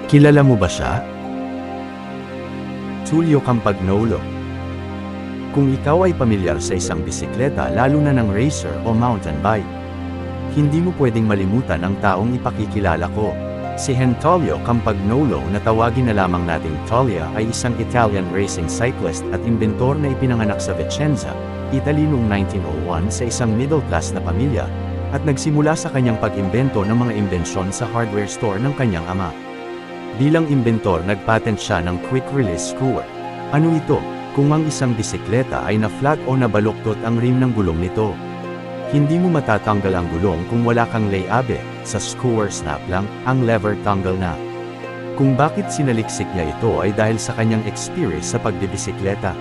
Kilala mo ba siya? Tulio Campagnolo. Kung ikaw ay pamilyar sa isang bisikleta lalo na ng racer o mountain bike, hindi mo pwedeng malimutan ang taong ipakikilala ko. Si Tulio Campagnolo na tawagin na lamang nating Toglia ay isang Italian racing cyclist at inventor na ipinanganak sa Vicenza, Italy noong 1901 sa isang middle-class na pamilya, at nagsimula sa kanyang pag-imbento ng mga imbensyon sa hardware store ng kanyang ama. Bilang inventor nagpatent siya ng quick-release screwer. Ano ito? Kung ang isang bisikleta ay na-flat o nabaluktot ang rim ng gulong nito. Hindi mo matatanggal ang gulong kung wala kang layabe, sa screwer snap lang, ang lever tanggal na. Kung bakit sinaliksik niya ito ay dahil sa kanyang experience sa pagbibisikleta.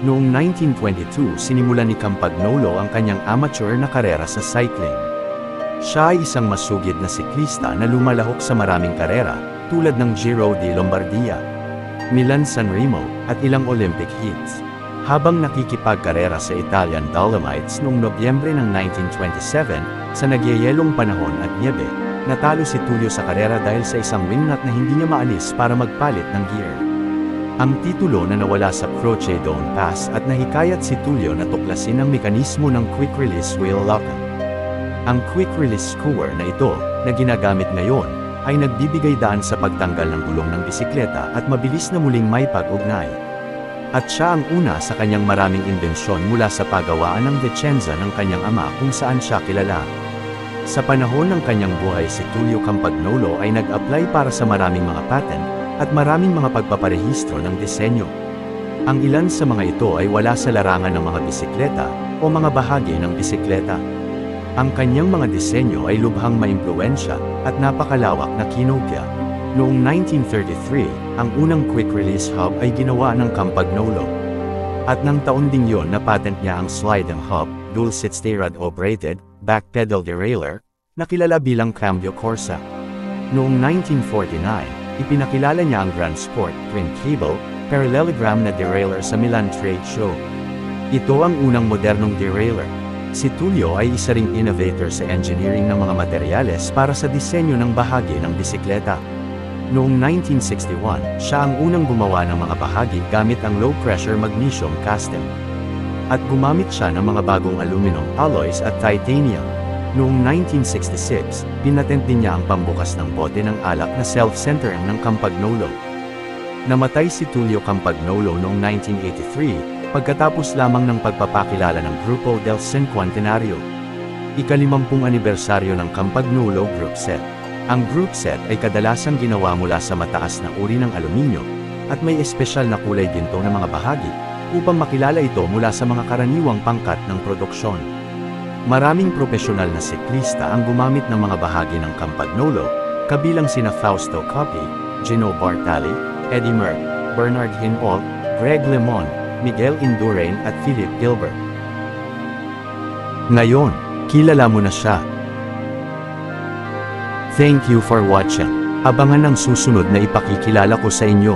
Noong 1922 sinimulan ni Campagnolo ang kanyang amateur na karera sa cycling. Siya ay isang masugid na siklista na lumalahok sa maraming karera, tulad ng Giro di Lombardia, Milan-San Remo, at ilang Olympic heats. Habang nakikipagkarera sa Italian Dolomites noong Nobyembre ng 1927, sa nagyayelong panahon at niebe, natalo si Tulio sa karera dahil sa isang wingnut na hindi niya maalis para magpalit ng gear. Ang titulo na nawala sa Croce d'On Pass at nahikayat si Tulio na tuklasin ang mekanismo ng quick-release wheel lock. Ang quick-release screwer na ito, na ginagamit ngayon, ay nagbibigay daan sa pagtanggal ng gulong ng bisikleta at mabilis na muling may pag-ugnay. At siya ang una sa kanyang maraming imbensyon mula sa pagawaan ng Vicenza ng kanyang ama kung saan siya kilala. Sa panahon ng kanyang buhay si Tulio Campagnolo ay nag-apply para sa maraming mga patent, at maraming mga pagpaparehistro ng disenyo. Ang ilan sa mga ito ay wala sa larangan ng mga bisikleta, o mga bahagi ng bisikleta. Ang kanyang mga disenyo ay lubhang maimpluwensya, at napakalawak na kinopya. Noong 1933, ang unang quick-release hub ay ginawa ng Campagnolo. At nang taon ding yon na patent niya ang sliding hub, dual-seat steerrad-operated, back pedal derailleur, na kilala bilang Cambio Corsa. Noong 1949, ipinakilala niya ang Grand Sport twin cable, parallelogram na derailleur sa Milan Trade Show. Ito ang unang modernong derailleur. Si Tulio ay isa ring innovator sa engineering ng mga materyales para sa disenyo ng bahagi ng bisikleta. Noong 1961, siya ang unang gumawa ng mga bahagi gamit ang low-pressure magnesium casting. At gumamit siya ng mga bagong aluminum alloys at titanium. Noong 1966, pinatent din niya ang pambukas ng bote ng alak na self-centering ng Campagnolo. Namatay si Tulio Campagnolo noong 1983, pagkatapos lamang ng pagpapakilala ng Grupo del Cinquantenario. Ika-50 anibersaryo ng Campagnolo Group Set. Ang group set ay kadalasang ginawa mula sa mataas na uri ng aluminyo, at may espesyal na kulay ginto na mga bahagi, upang makilala ito mula sa mga karaniwang pangkat ng produksyon. Maraming profesional na siklista ang gumamit ng mga bahagi ng Campagnolo, kabilang sina Fausto Coppi, Gino Bartali, Eddie Merckx, Bernard Hinault, Greg LeMond, Miguel Indurain at Philip Gilbert. Ngayon, kilala mo na siya. Thank you for watching. Abangan ang susunod na ipakikilala ko sa inyo.